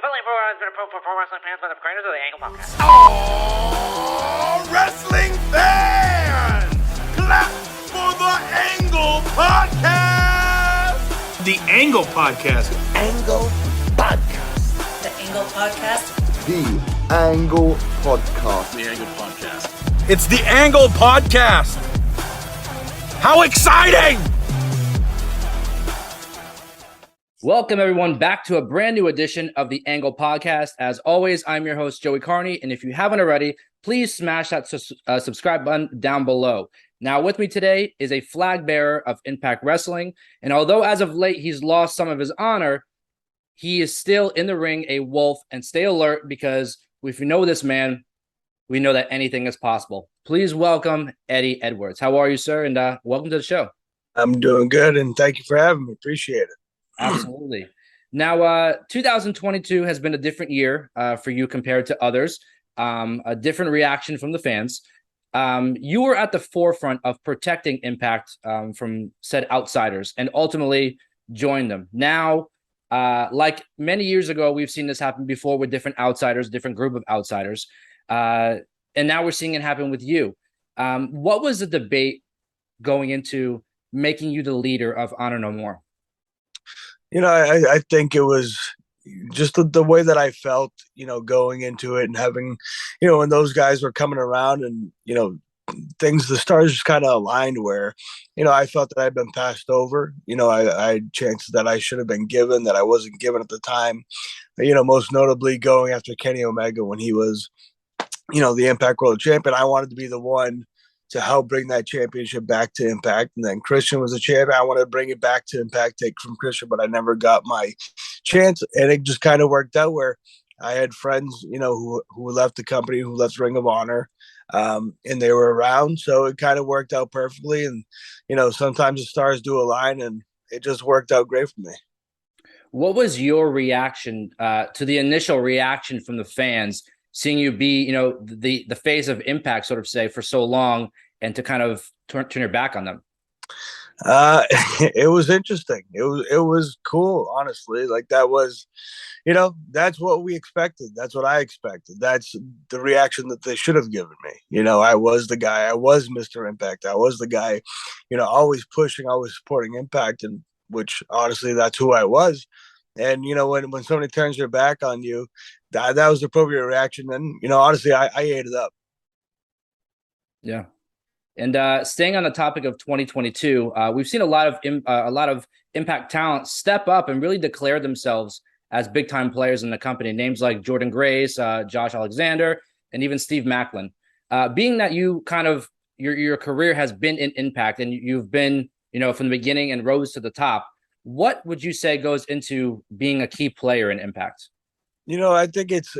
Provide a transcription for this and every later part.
Completely Pro has been approved for pro wrestling fans by the creators of the Angle Podcast. Oh, wrestling fans! Clap for the Angle Podcast! The Angle Podcast. Angle Podcast. The Angle Podcast. The Angle Podcast. The Angle Podcast. It's the Angle Podcast. How exciting! Welcome, everyone, back to a brand new edition of the Angle Podcast. As always, I'm your host, Joey Karni, and if you haven't already, please smash that subscribe button down below. Now, with me today is a flag bearer of Impact Wrestling, and although as of late he's lost some of his honor, he is still in the ring a wolf, and stay alert because if you know this man, we know that anything is possible. Please welcome Eddie Edwards. How are you, sir? And welcome to the show. I'm doing good, and thank you for having me. Appreciate it. Absolutely. Now, 2022 has been a different year for you compared to others, a different reaction from the fans. You were at the forefront of protecting Impact from said outsiders and ultimately joined them. Now, like many years ago, we've seen this happen before with different outsiders, different group of outsiders. And now we're seeing it happen with you. What was the debate going into making you the leader of Honor No More? You know, I think it was just the way that I felt, you know, going into it and having, you know, when those guys were coming around and, you know, the stars just kind of aligned where, you know, I felt that I'd been passed over. You know, I had chances that I should have been given that I wasn't given at the time. You know, most notably going after Kenny Omega when he was, you know, the Impact World Champion. I wanted to be the one to help bring that championship back to Impact. And then Christian was a champion. I wanted to bring it back to Impact, take from Christian, but I never got my chance. And it just kind of worked out where I had friends, you know, who left the company, who left Ring of Honor, and they were around. So it kind of worked out perfectly. And, you know, sometimes the stars do align, and it just worked out great for me. What was your reaction to the initial reaction from the fans, seeing you be, you know, the face of Impact, sort of say, for so long, and to kind of turn your back on them? It was interesting. It was cool, honestly. Like, that was, you know, that's what we expected. That's what I expected. That's the reaction that they should have given me. You know, I was the guy. I was Mr. Impact. I was the guy, you know, always pushing, always supporting Impact, and which honestly, that's who I was. And, you know, when somebody turns their back on you, that was the appropriate reaction. And, you know, honestly, I ate it up. Yeah. And staying on the topic of 2022, we've seen a lot of Impact talent step up and really declare themselves as big time players in the company. Names like Jordan Grace, Josh Alexander, and even Steve Macklin. Being that you kind of your career has been in Impact and you've been, you know, from the beginning and rose to the top, what would you say goes into being a key player in Impact? You know, I think it's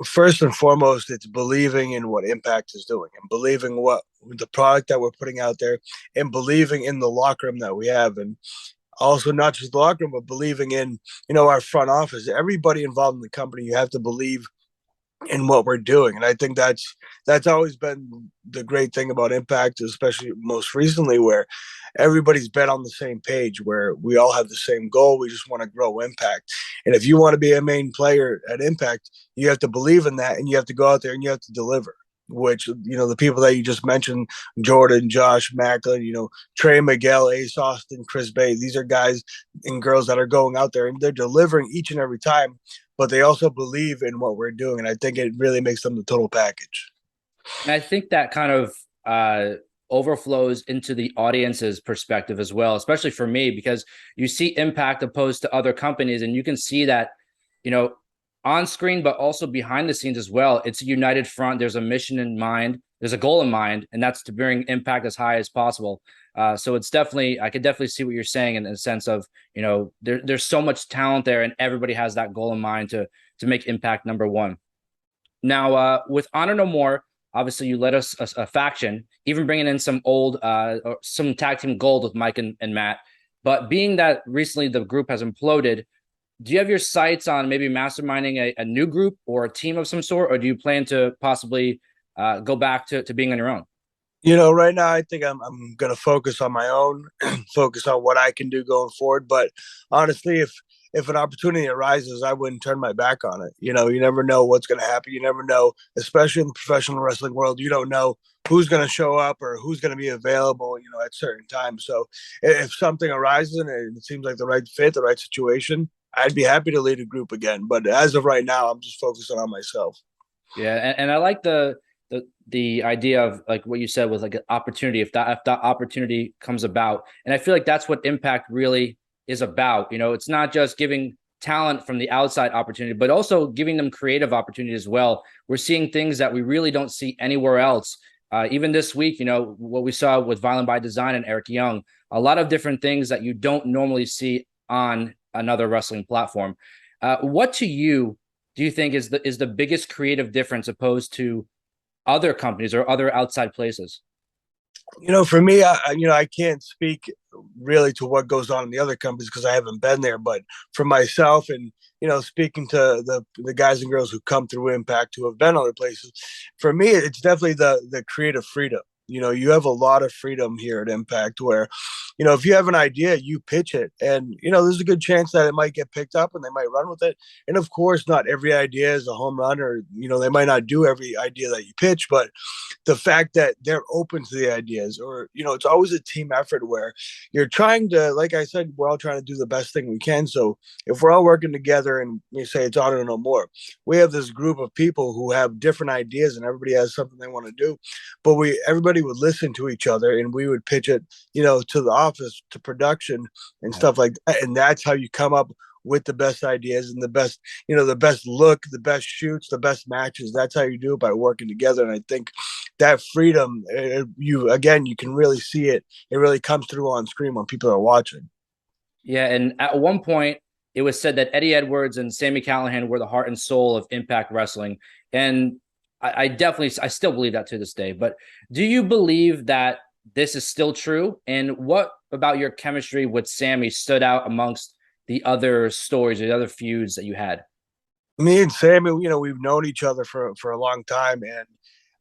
first and foremost, it's believing in what Impact is doing and believing what the product that we're putting out there and believing in the locker room that we have. And also not just the locker room, but believing in, you know, our front office, everybody involved in the company. You have to believe in what we're doing. And I think that's always been the great thing about Impact, especially most recently, where everybody's been on the same page, where we all have the same goal. We just want to grow Impact. And if you want to be a main player at Impact, you have to believe in that, and you have to go out there and you have to deliver, which, you know, the people that you just mentioned, Jordan, Josh, Macklin, you know, Trey Miguel, Ace Austin, Chris Bay, these are guys and girls that are going out there and they're delivering each and every time, but they also believe in what we're doing. And I think it really makes them the total package. And I think that kind of overflows into the audience's perspective as well, especially for me, because you see Impact opposed to other companies, and you can see that, you know, on screen, but also behind the scenes as well. It's a united front. There's a mission in mind. There's a goal in mind, and that's to bring Impact as high as possible. So it's definitely, I could definitely see what you're saying in the sense of, you know, there's so much talent there, and everybody has that goal in mind to make Impact number one. Now, with Honor No More, obviously you led us a faction, even bringing in some old, or some tag team gold with Mike and Matt. But being that recently the group has imploded, do you have your sights on maybe masterminding a new group or a team of some sort, or do you plan to possibly go back to being on your own? You know, right now I think I'm going to focus on my own, focus on what I can do going forward. But honestly, if an opportunity arises, I wouldn't turn my back on it. You know, you never know what's going to happen. You never know, especially in the professional wrestling world, you don't know who's going to show up or who's going to be available, you know, at certain times. So if something arises and it seems like the right fit, the right situation, I'd be happy to lead a group again. But as of right now, I'm just focusing on myself. Yeah, and I like the idea of like what you said was like an opportunity if that opportunity comes about. And I feel like that's what Impact really is about. You know, it's not just giving talent from the outside opportunity, but also giving them creative opportunity as well. We're seeing things that we really don't see anywhere else. Even this week, you know, what we saw with Violent by Design and Eric Young, a lot of different things that you don't normally see on another wrestling platform. What to you do you think is the biggest creative difference opposed to other companies or other outside places? You know, for me, I can't speak really to what goes on in the other companies because I haven't been there. But for myself, and you know, speaking to the guys and girls who come through Impact who have been other places, for me, it's definitely the creative freedom. You know, you have a lot of freedom here at Impact where, you know, if you have an idea, you pitch it. And, you know, there's a good chance that it might get picked up and they might run with it. And of course, not every idea is a home run or, you know, they might not do every idea that you pitch, but the fact that they're open to the ideas or, you know, it's always a team effort where you're trying to, like I said, we're all trying to do the best thing we can. So if we're all working together and we say it's Honor No More, we have this group of people who have different ideas and everybody has something they want to do, but everybody would listen to each other and we would pitch it, you know, to the office, to production and stuff like that. And that's how you come up with the best ideas and the best, you know, the best look, the best shoots, the best matches. That's how you do it, by working together. And I think that freedom, you can really see it. It really comes through on screen when people are watching. Yeah, and at one point it was said that Eddie Edwards and Sami Callihan were the heart and soul of Impact Wrestling, and I still believe that to this day. But do you believe that this is still true? And what about your chemistry with Sami stood out amongst the other stories or the other feuds that you had? Me and Sammy, you know, we've known each other for a long time, and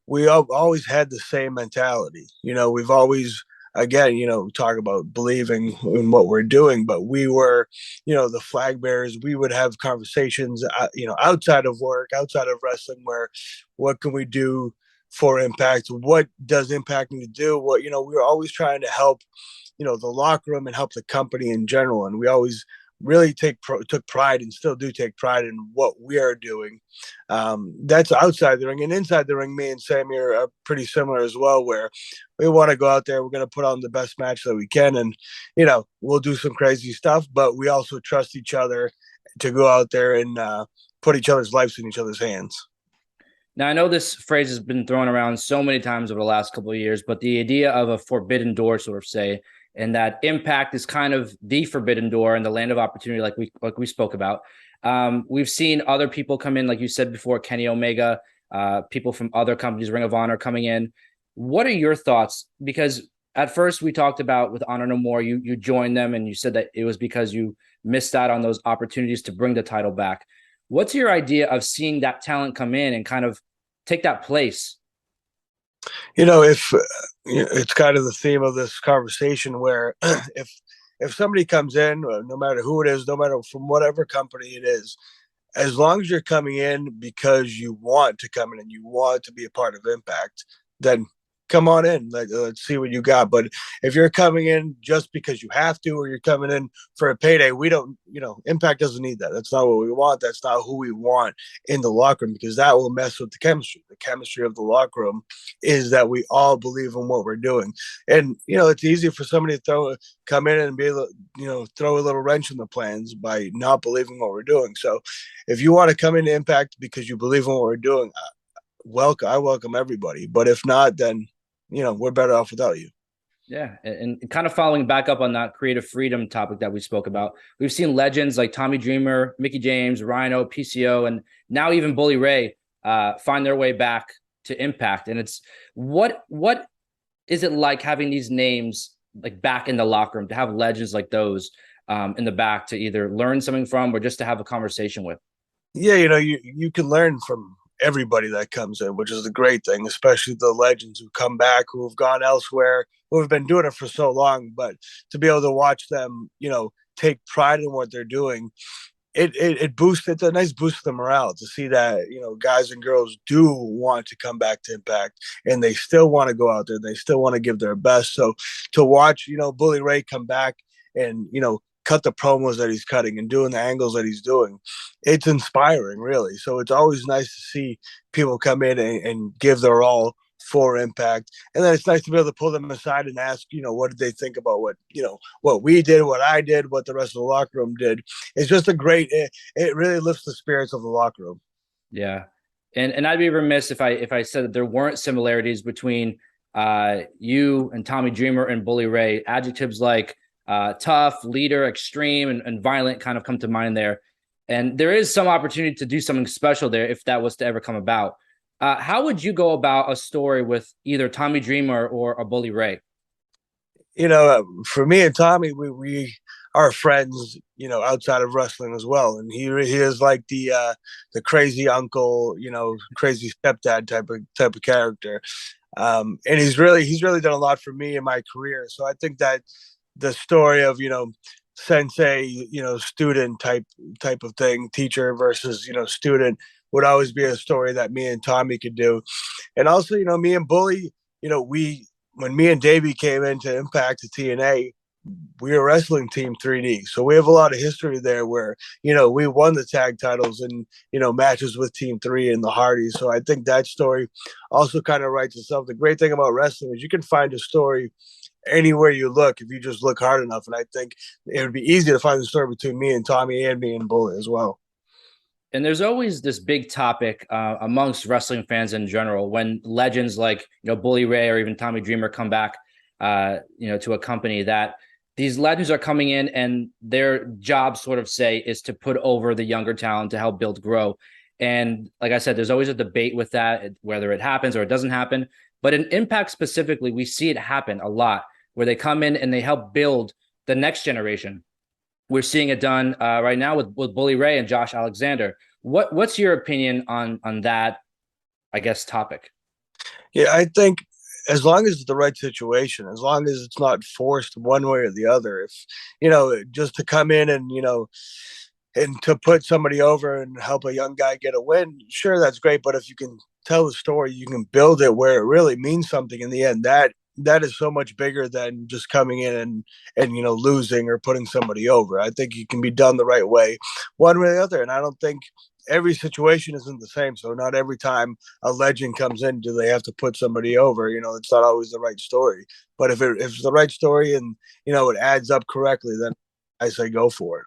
we always had the same mentality. You know, we've always, again, you know, talk about believing in what we're doing, but we were, you know, the flag bearers. We would have conversations, you know, outside of work, outside of wrestling, where what can we do for Impact? What does Impact need to do? What, you know, we were always trying to help, you know, the locker room and help the company in general. And we always really took pride and still do take pride in what we are doing. That's outside the ring. And inside the ring, me and Sammy are pretty similar as well, where we want to go out there, we're going to put on the best match that we can, and you know, we'll do some crazy stuff, but we also trust each other to go out there and put each other's lives in each other's hands. Now, I know this phrase has been thrown around so many times over the last couple of years, but the idea of a forbidden door, sort of say, and that Impact is kind of the forbidden door in the land of opportunity, like we spoke about. We've seen other people come in, like you said before, Kenny Omega, people from other companies, Ring of Honor coming in. What are your thoughts? Because at first we talked about with Honor No More, you joined them and you said that it was because you missed out on those opportunities to bring the title back. What's your idea of seeing that talent come in and kind of take that place? You know, if it's kind of the theme of this conversation where if somebody comes in, no matter who it is, no matter from whatever company it is, as long as you're coming in because you want to come in and you want to be a part of Impact, then come on in. Let's see what you got. But if you're coming in just because you have to, or you're coming in for a payday, we don't, you know, Impact doesn't need that. That's not what we want. That's not who we want in the locker room, because that will mess with the chemistry. The chemistry of the locker room is that we all believe in what we're doing. And, you know, it's easy for somebody to come in and be able to, you know, throw a little wrench in the plans by not believing what we're doing. So if you want to come into Impact because you believe in what we're doing, I welcome everybody. But if not, then, you know, we're better off without you. Yeah. And kind of following back up on that creative freedom topic that we spoke about, we've seen legends like Tommy Dreamer, Mickie James, Rhino, PCO, and now even Bully Ray find their way back to Impact. And it's what is it like having these names like back in the locker room, to have legends like those in the back to either learn something from or just to have a conversation with? Yeah, you know, you can learn from everybody that comes in, which is the great thing, especially the legends who come back, who have gone elsewhere, who have been doing it for so long. But to be able to watch them, you know, take pride in what they're doing, it boosts. It's a nice boost to the morale to see that guys and girls do want to come back to Impact, and they still want to go out there. They still want to give their best. So to watch Bully Ray come back and cut the promos that he's cutting and doing the angles that he's doing, it's inspiring, really. So it's always nice to see people come in and give their all for Impact, and then it's nice to be able to pull them aside and ask, what did they think about what we did, what I did, what the rest of the locker room did. It's just it really lifts the spirits of the locker room. Yeah, and I'd be remiss if I said that there weren't similarities between you and Tommy Dreamer and Bully Ray. Adjectives like tough, leader, extreme, and violent kind of come to mind there. And there is some opportunity to do something special there if that was to ever come about. How would you go about a story with either Tommy Dreamer or a Bully Ray? For me and Tommy, we are friends, outside of wrestling as well. And he is like the crazy uncle, crazy stepdad type of character. And he's really done a lot for me in my career. So I think that the story of, sensei, student type of thing, teacher versus, student, would always be a story that me and Tommy could do. And also, me and Bully, when me and Davey came into Impact to TNA, we were wrestling Team 3D. So we have a lot of history there where, we won the tag titles and, matches with Team 3 and the Hardys. So I think that story also kind of writes itself. The great thing about wrestling is you can find a story anywhere you look if you just look hard enough. And I think it would be easy to find the story between me and Tommy and me and Bully as well. And there's always this big topic amongst wrestling fans in general when legends like Bully Ray or even Tommy Dreamer come back to a company, that these legends are coming in and their job, sort of say, is to put over the younger talent to help build, grow. And like I said, there's always a debate with that, whether it happens or it doesn't happen. But in Impact specifically, we see it happen a lot, where they come in and they help build the next generation. We're seeing it done right now with Bully Ray and Josh Alexander. What's your opinion on that, I guess, topic? Yeah, I think as long as it's the right situation, as long as it's not forced one way or the other, if, just to come in and, and to put somebody over and help a young guy get a win, sure, that's great. But if you can tell the story, you can build it where it really means something in the end. That is so much bigger than just coming in and losing or putting somebody over. I think it can be done the right way, one way or the other. And I don't think every situation isn't the same. So not every time a legend comes in, do they have to put somebody over? It's not always the right story. But if it's the right story and, it adds up correctly, then I say go for it.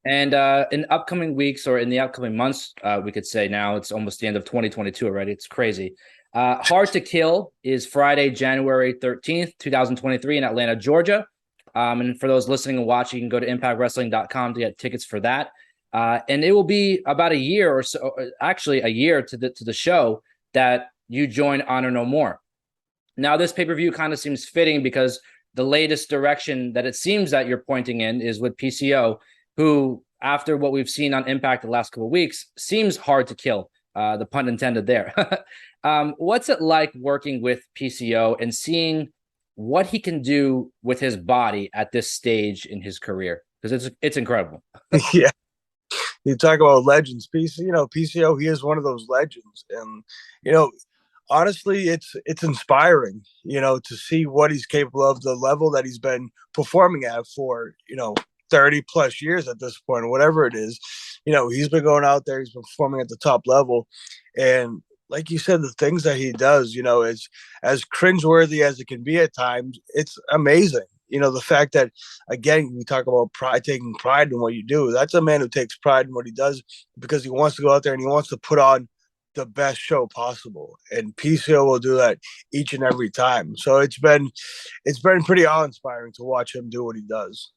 And in upcoming weeks, or in the upcoming months, we could say now, it's almost the end of 2022 already. It's crazy. Hard to Kill is Friday, January 13th, 2023 in Atlanta, Georgia. And for those listening and watching, you can go to impactwrestling.com to get tickets for that. And it will be about a year or so, actually a year to the show that you join Honor No More. Now, this pay-per-view kind of seems fitting because the latest direction that it seems that you're pointing in is with PCO, who, after what we've seen on Impact the last couple of weeks, seems hard to kill. The pun intended there. What's it like working with PCO and seeing what he can do with his body at this stage in his career? Because it's incredible. Yeah. You talk about legends, PCO, he is one of those legends. And, honestly, it's inspiring, to see what he's capable of, the level that he's been performing at for, 30 plus years at this point, whatever it is. He's been going out there, he's been performing at the top level. And like you said, the things that he does, is as cringeworthy as it can be at times, it's amazing. The fact that, again, we talk about pride, taking pride in what you do. That's a man who takes pride in what he does because he wants to go out there and he wants to put on the best show possible. And PCO will do that each and every time. So it's been pretty awe-inspiring to watch him do what he does.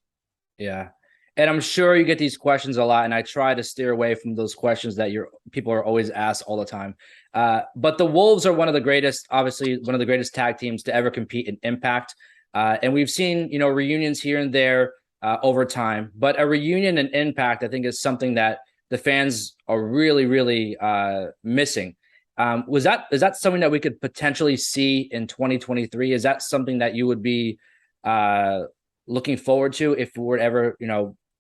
Yeah. And I'm sure you get these questions a lot, and I try to steer away from those questions that people are always asked all the time. But the Wolves are obviously one of the greatest tag teams to ever compete in Impact. And we've seen, reunions here and there over time, but a reunion in Impact, I think, is something that the fans are really, really missing. Is that something that we could potentially see in 2023? Is that something that you would be looking forward to if it would ever,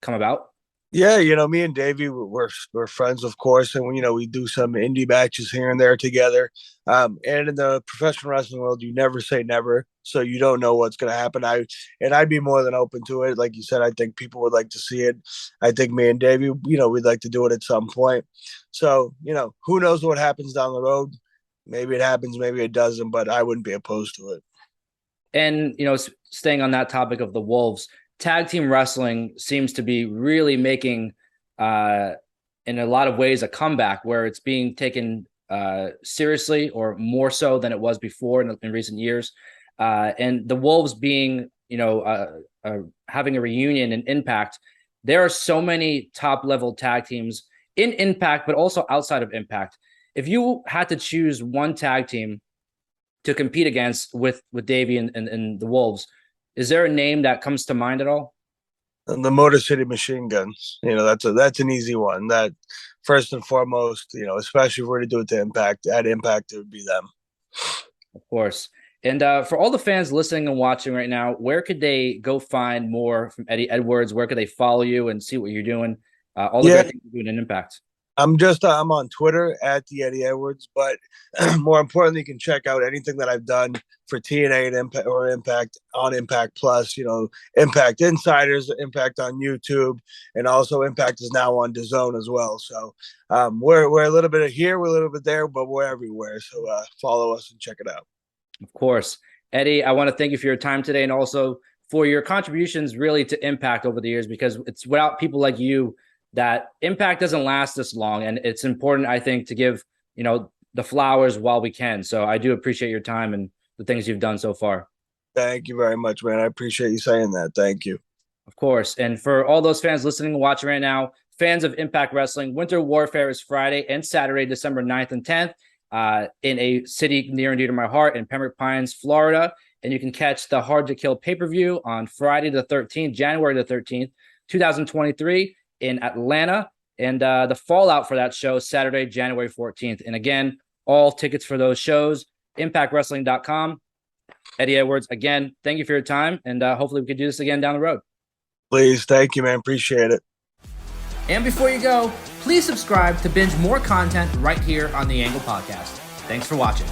come about? Yeah, me and Davey, we're friends, of course, and we do some indie matches here and there together. And in the professional wrestling world, you never say never, so you don't know what's going to happen. I'd be more than open to it. Like you said, I think people would like to see it. I think me and Davey, we'd like to do it at some point. So who knows what happens down the road? Maybe it happens, maybe it doesn't, but I wouldn't be opposed to it. And staying on that topic of the Wolves, tag team wrestling seems to be really making, in a lot of ways, a comeback where it's being taken seriously, or more so than it was before in recent years. And the Wolves being, having a reunion in Impact, there are so many top level tag teams in Impact, but also outside of Impact. If you had to choose one tag team to compete against with Davey and the Wolves, is there a name that comes to mind at all? And the Motor City Machine Guns, that's an easy one. That first and foremost, especially if we're to do it to Impact, at Impact, it would be them. Of course. And for all the fans listening and watching right now, where could they go find more from Eddie Edwards? Where could they follow you and see what you're doing? All the great things you're doing in Impact. I'm on Twitter at the Eddie Edwards, but more importantly, you can check out anything that I've done for TNA and Impact or Impact on Impact Plus, Impact Insiders, Impact on YouTube, and also Impact is now on DAZN as well. So we're a little bit here, we're a little bit there, but we're everywhere. So follow us and check it out. Of course. Eddie, I want to thank you for your time today and also for your contributions really to Impact over the years, because it's without people like you that Impact doesn't last this long. And it's important, I think, to give, the flowers while we can. So I do appreciate your time and the things you've done so far. Thank you very much, man. I appreciate you saying that. Thank you. Of course. And for all those fans listening and watching right now, fans of Impact Wrestling, Winter Warfare is Friday and Saturday, December 9th and 10th, in a city near and dear to my heart in Pembroke Pines, Florida. And you can catch the Hard to Kill pay-per-view on Friday the 13th, January the 13th, 2023 in Atlanta. And the fallout for that show, Saturday, January 14th. And again, all tickets for those shows, impactwrestling.com. Eddie Edwards, again, thank you for your time. And hopefully we could do this again down the road. Please. Thank you, man. Appreciate it. And before you go, please subscribe to binge more content right here on the Angle Podcast. Thanks for watching.